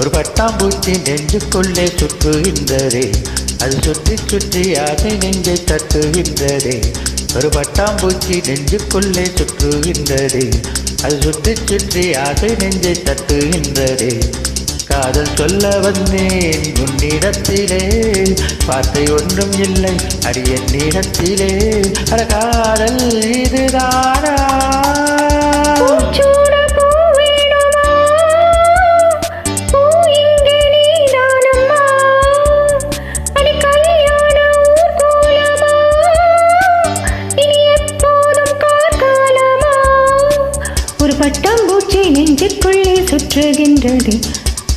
ஒரு பட்டாம்பூச்சி நெஞ்சுக்குள்ளே சுற்றுகின்றதே, அது சுற்றி சுற்றி ஆசை நெஞ்சை தட்டுகின்றதே. ஒரு பட்டாம்பூச்சி நெஞ்சுக்குள்ளே சுற்றுகின்றதே, அது சுற்றி சுற்றி ஆசை நெஞ்சை தட்டுகின்றதே. காதல் சொல்ல வந்தேன் உன்னிடத்திலே, வார்த்தை ஒன்றும் இல்லை அடி என்னிடத்திலே. அட காதல் இதுதானா? பட்டாம்பூச்சி நெஞ்சுக்குள்ளே சுற்றுகின்றது,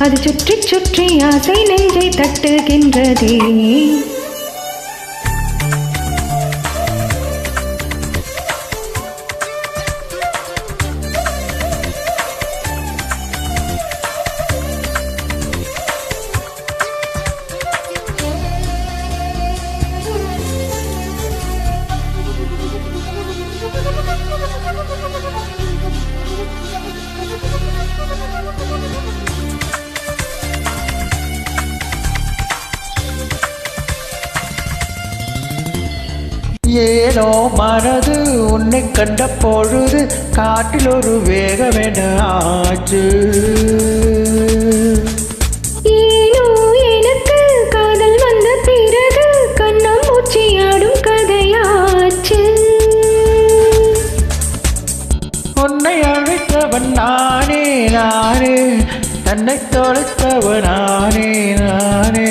அது சுற்றி சுற்றி ஆசை நெஞ்சை தட்டுகின்றதே. ஏனோ மனது உன்னை கண்ட பொழுது காட்டில் ஒரு வேகமென ஆச்சு. ஏனோ எனக்கு காதல் வந்த பிறகு கண்ணம் மூச்சியாடும் கதையாச்சு. உன்னை அழைத்தவன் நானே நானே, தன்னை தொலைத்தவன் நானே நானே.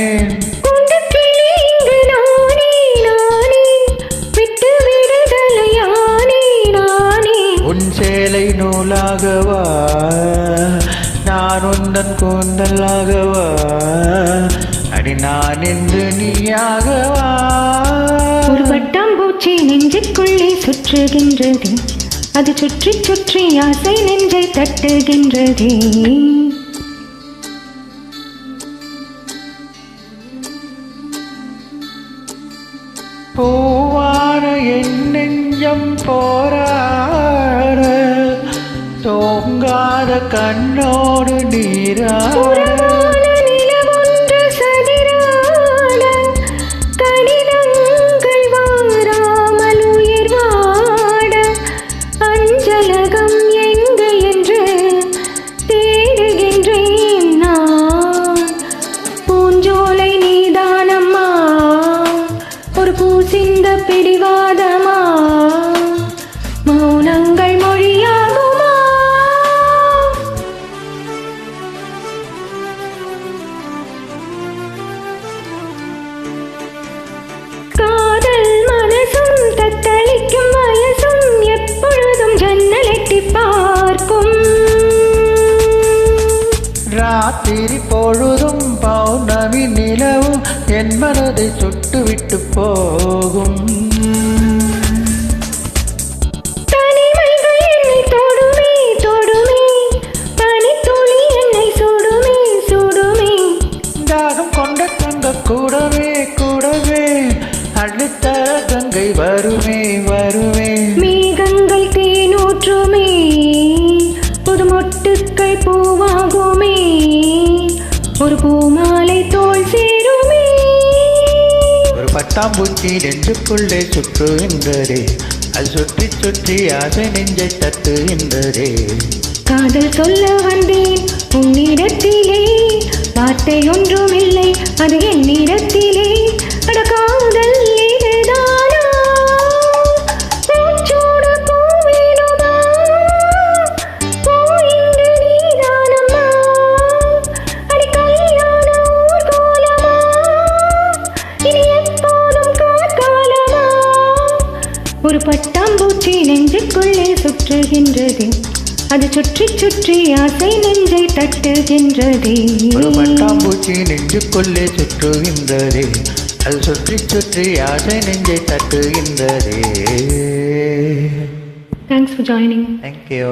சேலை நூலாகவா நான் உந்தன் கூந்தலாகவா, அடி நான் என்று நீயாகவா. ஒரு பட்டாம்பூச்சி நெஞ்சுக்குள்ளே சுற்றுகின்றது, அது சுற்றி சுற்றி ஆசை நெஞ்சை தட்டுகின்றதே. பூவான என் நெஞ்சம் போராட, தோங்காத கண்ணோடு நீராட. கடிதங்கள் வாராமல் உயிர் வாட, அஞ்சலகம் எங்கு என்று தேடுகின்றேன் நான். பூஞ்சோலை நீதானம்மா, ஒரு பூசிந்த பிடிவாதமா, மௌனங்கள் மொழியாகுமா? காதல் மனசும் தத்தளிக்கும் வயசும் எப்பொழுதும் ஜன்னல் எட்டி பார்க்கும். ராத்திரி பொழுதும் பௌர்ணமி நிலவும் என் மனதை சுட்டுவிட்டு போகும். தனிமைகள் என்னை தொடுமே தொடுமே, பனித்துளி என்னை சுடுமே சுடுமே. தாகம் கொண்ட தங்க கூடவே கூடவே, அழுத்தர கங்கை வருமே வருமே. மேகங்கள் தேனூற்றுமே, புது மொட்டுக்கள் பூவாகுமே, ஒரு பூமாலை தோல் சேருமே. ஒரு பட்டாம்பூச்சி நெஞ்சுக்குள்ளே சுற்றுகின்றதே, அது சுற்றி சுற்றி ஆசை நெஞ்சை தட்டுகின்றதே. காதல் சொல்ல வந்தேன் உன்னிடத்திலே, வார்த்தை ஒன்றும் இல்லை அது என்னிடத்திலே. அட காதல் இதுதானா? பூச்சோட பூவேணுமா, பூ இங்கு நீதானம்மா, அடி கல்யாண ஊர்கோலமா, இனி எப்போதும் கார்காலமா. ஒரு பட்டாம்பூச்சி நெஞ்சுக்குள்ளே சுற்றுகின்றது, அது சுற்றி சுற்றி ஆசை நெஞ்சை தட்டுகின்றதே. ஒரு பட்டாம்பூச்சி நெஞ்சுக்குள்ளே சுற்றுகின்றதே, அது சுற்றி சுற்றி ஆசை நெஞ்சை தட்டுகின்றதே. Thanks for joining. Thank you.